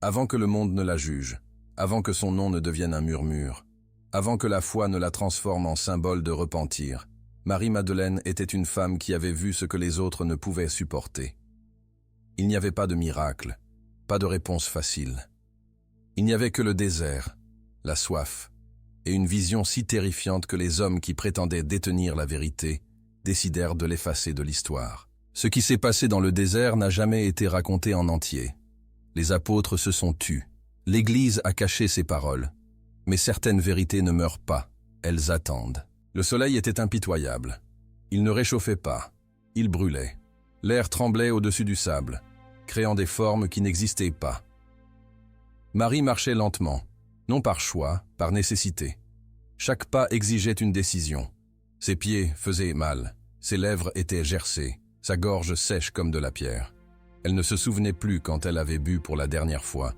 Avant que le monde ne la juge, avant que son nom ne devienne un murmure, avant que la foi ne la transforme en symbole de repentir, Marie-Madeleine était une femme qui avait vu ce que les autres ne pouvaient supporter. Il n'y avait pas de miracle, pas de réponse facile. Il n'y avait que le désert, la soif, et une vision si terrifiante que les hommes qui prétendaient détenir la vérité décidèrent de l'effacer de l'histoire. Ce qui s'est passé dans le désert n'a jamais été raconté en entier. Les apôtres se sont tus. L'Église a caché ses paroles. Mais certaines vérités ne meurent pas, elles attendent. Le soleil était impitoyable. Il ne réchauffait pas, il brûlait. L'air tremblait au-dessus du sable, créant des formes qui n'existaient pas. Marie marchait lentement, non par choix, par nécessité. Chaque pas exigeait une décision. Ses pieds faisaient mal, ses lèvres étaient gercées, sa gorge sèche comme de la pierre. Elle ne se souvenait plus quand elle avait bu pour la dernière fois.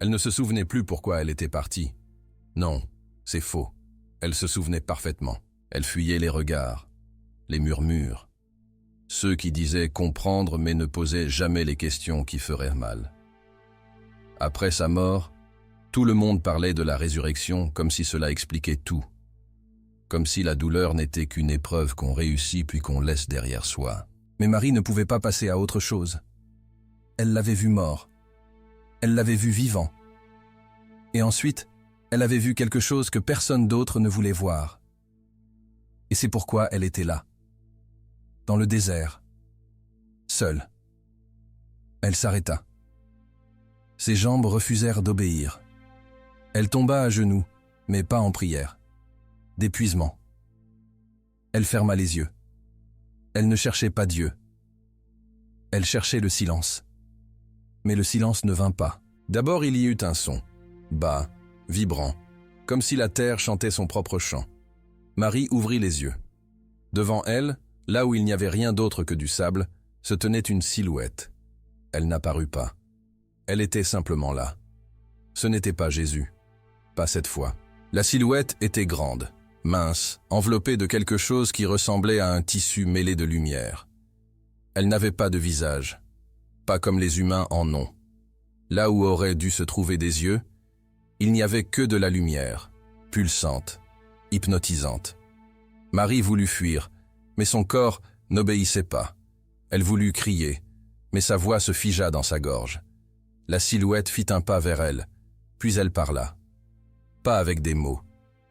Elle ne se souvenait plus pourquoi elle était partie. Non, c'est faux. Elle se souvenait parfaitement. Elle fuyait les regards, les murmures. Ceux qui disaient comprendre mais ne posaient jamais les questions qui feraient mal. Après sa mort, tout le monde parlait de la résurrection comme si cela expliquait tout. Comme si la douleur n'était qu'une épreuve qu'on réussit puis qu'on laisse derrière soi. Mais Marie ne pouvait pas passer à autre chose. Elle l'avait vu mort. Elle l'avait vu vivant. Et ensuite, elle avait vu quelque chose que personne d'autre ne voulait voir. Et c'est pourquoi elle était là, dans le désert, seule. Elle s'arrêta. Ses jambes refusèrent d'obéir. Elle tomba à genoux, mais pas en prière, d'épuisement. Elle ferma les yeux. Elle ne cherchait pas Dieu. Elle cherchait le silence. Mais le silence ne vint pas. D'abord il y eut un son, bas, vibrant, comme si la terre chantait son propre chant. Marie ouvrit les yeux. Devant elle, là où il n'y avait rien d'autre que du sable, se tenait une silhouette. Elle n'apparut pas. Elle était simplement là. Ce n'était pas Jésus. Pas cette fois. La silhouette était grande, mince, enveloppée de quelque chose qui ressemblait à un tissu mêlé de lumière. Elle n'avait pas de visage, pas comme les humains en ont. Là où auraient dû se trouver des yeux, il n'y avait que de la lumière, pulsante, hypnotisante. Marie voulut fuir, mais son corps n'obéissait pas. Elle voulut crier, mais sa voix se figea dans sa gorge. La silhouette fit un pas vers elle, puis elle parla. Pas avec des mots,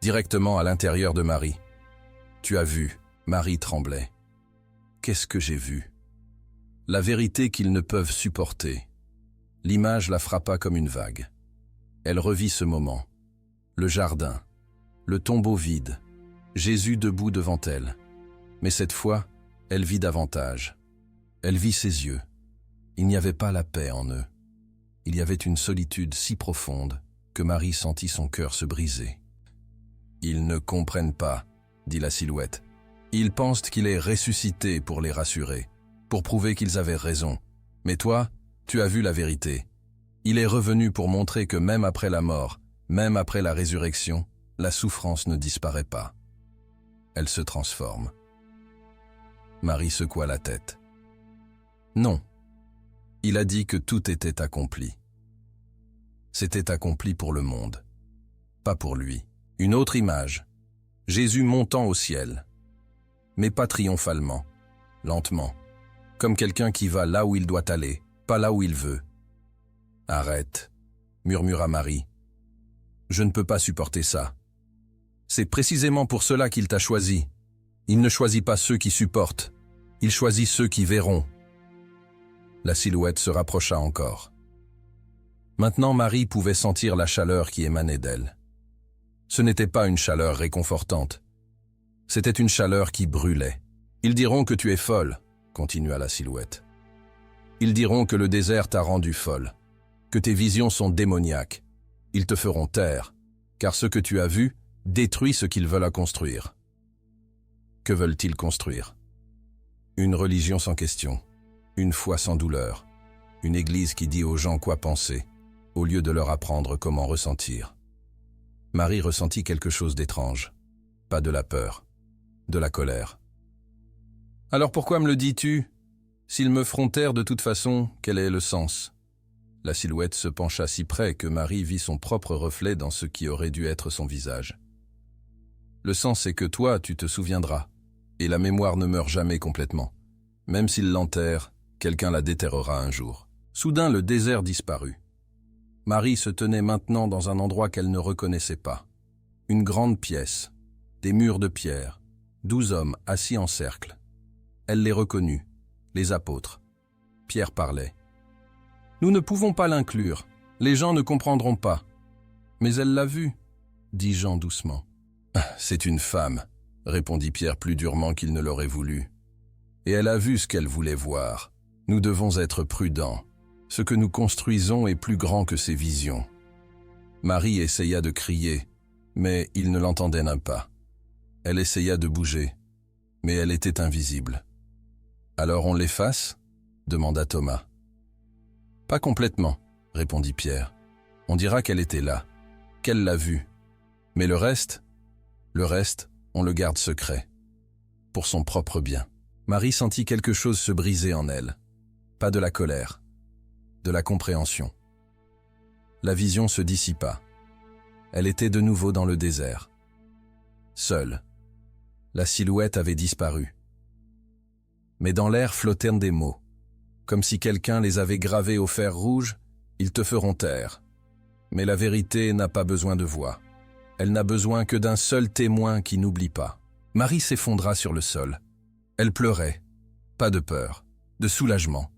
directement à l'intérieur de Marie. « Tu as vu », Marie tremblait. « Qu'est-ce que j'ai vu ?» La vérité qu'ils ne peuvent supporter. L'image la frappa comme une vague. Elle revit ce moment. Le jardin, le tombeau vide, Jésus debout devant elle. Mais cette fois, elle vit davantage. Elle vit ses yeux. Il n'y avait pas la paix en eux. Il y avait une solitude si profonde que Marie sentit son cœur se briser. « Ils ne comprennent pas, » dit la silhouette. « Ils pensent qu'il est ressuscité pour les rassurer, pour prouver qu'ils avaient raison. Mais toi, tu as vu la vérité. Il est revenu pour montrer que même après la mort, même après la résurrection, la souffrance ne disparaît pas. Elle se transforme. » Marie secoua la tête. Non. Il a dit que tout était accompli. C'était accompli pour le monde, pas pour lui. Une autre image, Jésus montant au ciel, mais pas triomphalement, lentement, comme quelqu'un qui va là où il doit aller, pas là où il veut. « Arrête », murmura Marie. « Je ne peux pas supporter ça. C'est précisément pour cela qu'il t'a choisi. Il ne choisit pas ceux qui supportent, il choisit ceux qui verront. » La silhouette se rapprocha encore. Maintenant Marie pouvait sentir la chaleur qui émanait d'elle. Ce n'était pas une chaleur réconfortante. C'était une chaleur qui brûlait. « Ils diront que tu es folle », continua la silhouette. « Ils diront que le désert t'a rendue folle, que tes visions sont démoniaques. Ils te feront taire, car ce que tu as vu détruit ce qu'ils veulent construire. » Que veulent-ils construire? Une religion sans question, une foi sans douleur, une église qui dit aux gens quoi penser, au lieu de leur apprendre comment ressentir. Marie ressentit quelque chose d'étrange, pas de la peur, de la colère. « Alors pourquoi me le dis-tu? S'ils me feront taire de toute façon, quel est le sens? » La silhouette se pencha si près que Marie vit son propre reflet dans ce qui aurait dû être son visage. Le sens est que toi, tu te souviendras, et la mémoire ne meurt jamais complètement. Même s'il l'enterre, quelqu'un la déterrera un jour. Soudain, le désert disparut. Marie se tenait maintenant dans un endroit qu'elle ne reconnaissait pas. Une grande pièce, des murs de pierre, 12 hommes assis en cercle. Elle les reconnut, les apôtres. Pierre parlait. « Nous ne pouvons pas l'inclure, les gens ne comprendront pas. »« Mais elle l'a vu, » dit Jean doucement. « C'est une femme, » répondit Pierre plus durement qu'il ne l'aurait voulu. « Et elle a vu ce qu'elle voulait voir. Nous devons être prudents. Ce que nous construisons est plus grand que ses visions. » Marie essaya de crier, mais il ne l'entendait pas. Elle essaya de bouger, mais elle était invisible. « Alors on l'efface » demanda Thomas. « Pas complètement, » répondit Pierre. « On dira qu'elle était là, qu'elle l'a vue. Mais le reste, on le garde secret, pour son propre bien. » Marie sentit quelque chose se briser en elle. Pas de la colère, de la compréhension. La vision se dissipa. Elle était de nouveau dans le désert. Seule. La silhouette avait disparu. Mais dans l'air flottèrent des mots. Comme si quelqu'un les avait gravés au fer rouge, ils te feront taire. Mais la vérité n'a pas besoin de voix. Elle n'a besoin que d'un seul témoin qui n'oublie pas. Marie s'effondra sur le sol. Elle pleurait. Pas de peur, de soulagement.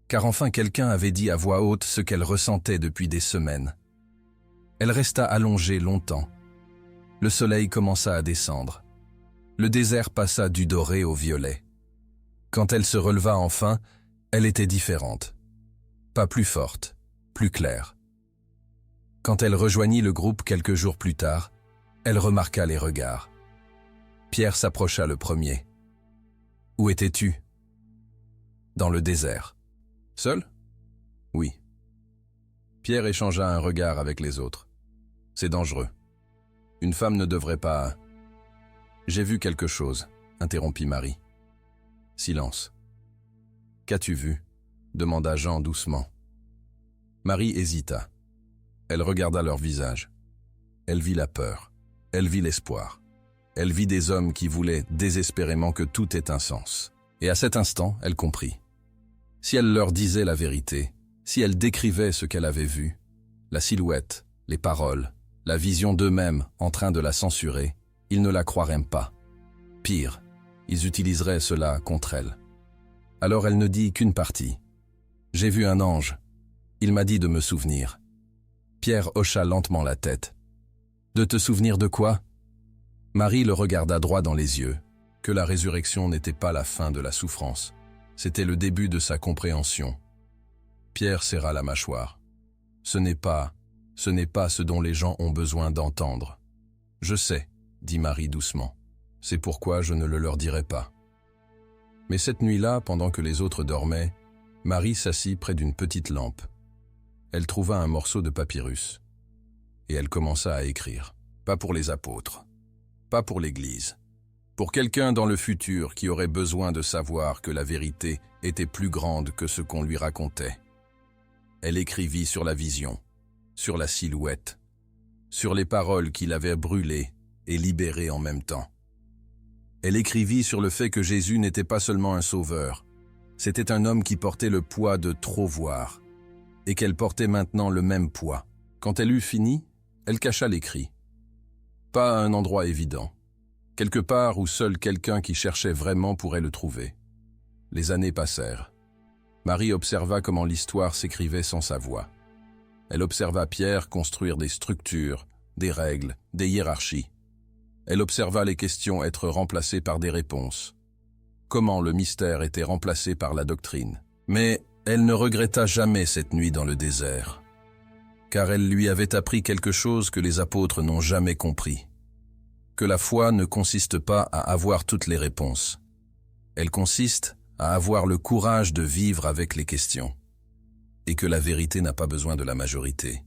Car enfin quelqu'un avait dit à voix haute ce qu'elle ressentait depuis des semaines. Elle resta allongée longtemps. Le soleil commença à descendre. Le désert passa du doré au violet. Quand elle se releva enfin, elle était différente. Pas plus forte, plus claire. Quand elle rejoignit le groupe quelques jours plus tard, elle remarqua les regards. Pierre s'approcha le premier. « Où étais-tu » ? « Dans le désert. »« Seul » ? « Oui. » Pierre échangea un regard avec les autres. « C'est dangereux. Une femme ne devrait pas... » « J'ai vu quelque chose, » interrompit Marie. Silence. « Qu'as-tu vu » demanda Jean doucement. Marie hésita. Elle regarda leur visage. Elle vit la peur. Elle vit l'espoir. Elle vit des hommes qui voulaient désespérément que tout ait un sens. Et à cet instant, elle comprit. Si elle leur disait la vérité, si elle décrivait ce qu'elle avait vu, la silhouette, les paroles, la vision d'eux-mêmes en train de la censurer, ils ne la croiraient pas. Pire, ils utiliseraient cela contre elle. Alors elle ne dit qu'une partie. « J'ai vu un ange. Il m'a dit de me souvenir. » Pierre hocha lentement la tête. « De te souvenir de quoi ?» Marie le regarda droit dans les yeux, que la résurrection n'était pas la fin de la souffrance. C'était le début de sa compréhension. Pierre serra la mâchoire. « Ce n'est pas ce dont les gens ont besoin d'entendre. »« Je sais, » dit Marie doucement. « C'est pourquoi je ne le leur dirai pas. » Mais cette nuit-là, pendant que les autres dormaient, Marie s'assit près d'une petite lampe. Elle trouva un morceau de papyrus. Et elle commença à écrire. Pas pour les apôtres. Pas pour l'Église. Pour quelqu'un dans le futur qui aurait besoin de savoir que la vérité était plus grande que ce qu'on lui racontait. Elle écrivit sur la vision, sur la silhouette, sur les paroles qu'il avait brûlées et libérées en même temps. Elle écrivit sur le fait que Jésus n'était pas seulement un sauveur, c'était un homme qui portait le poids de trop voir, et qu'elle portait maintenant le même poids. Quand elle eut fini, elle cacha l'écrit. Pas à un endroit évident, quelque part où seul quelqu'un qui cherchait vraiment pourrait le trouver. Les années passèrent. Marie observa comment l'histoire s'écrivait sans sa voix. Elle observa Pierre construire des structures, des règles, des hiérarchies. Elle observa les questions être remplacées par des réponses. Comment le mystère était remplacé par la doctrine. Mais elle ne regretta jamais cette nuit dans le désert, car elle lui avait appris quelque chose que les apôtres n'ont jamais compris. Que la foi ne consiste pas à avoir toutes les réponses. Elle consiste à avoir le courage de vivre avec les questions. Et que la vérité n'a pas besoin de la majorité.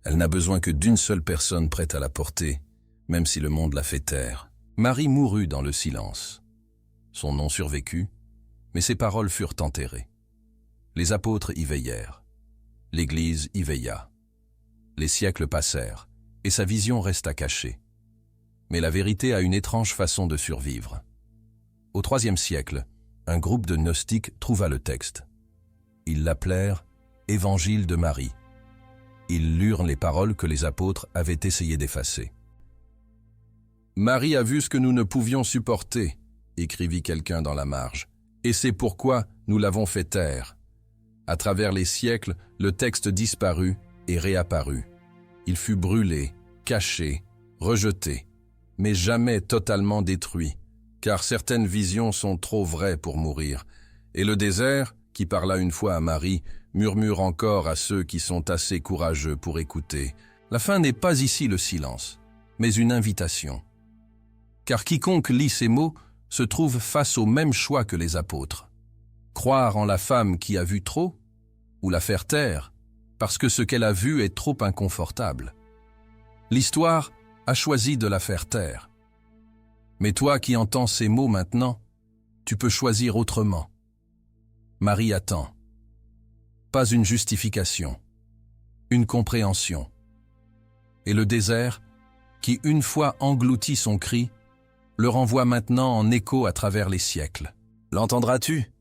Elle n'a besoin que d'une seule personne prête à la porter, même si le monde la fait taire. Marie mourut dans le silence. Son nom survécut, mais ses paroles furent enterrées. Les apôtres y veillèrent. L'Église y veilla. Les siècles passèrent, et sa vision resta cachée. Mais la vérité a une étrange façon de survivre. Au IIIe siècle, un groupe de gnostiques trouva le texte. Ils l'appelèrent « Évangile de Marie ». Ils lurent les paroles que les apôtres avaient essayé d'effacer. « Marie a vu ce que nous ne pouvions supporter », écrivit quelqu'un dans la marge, « et c'est pourquoi nous l'avons fait taire. » À travers les siècles, le texte disparut et réapparut. Il fut brûlé, caché, rejeté, mais jamais totalement détruit, car certaines visions sont trop vraies pour mourir, et le désert, qui parla une fois à Marie, murmure encore à ceux qui sont assez courageux pour écouter. La fin n'est pas ici le silence, mais une invitation. Car quiconque lit ces mots se trouve face au même choix que les apôtres. Croire en la femme qui a vu trop, ou la faire taire, parce que ce qu'elle a vu est trop inconfortable. L'histoire a choisi de la faire taire. Mais toi qui entends ces mots maintenant, tu peux choisir autrement. Marie attend. Pas une justification, une compréhension. Et le désert, qui une fois englouti son cri, le renvoie maintenant en écho à travers les siècles. L'entendras-tu ?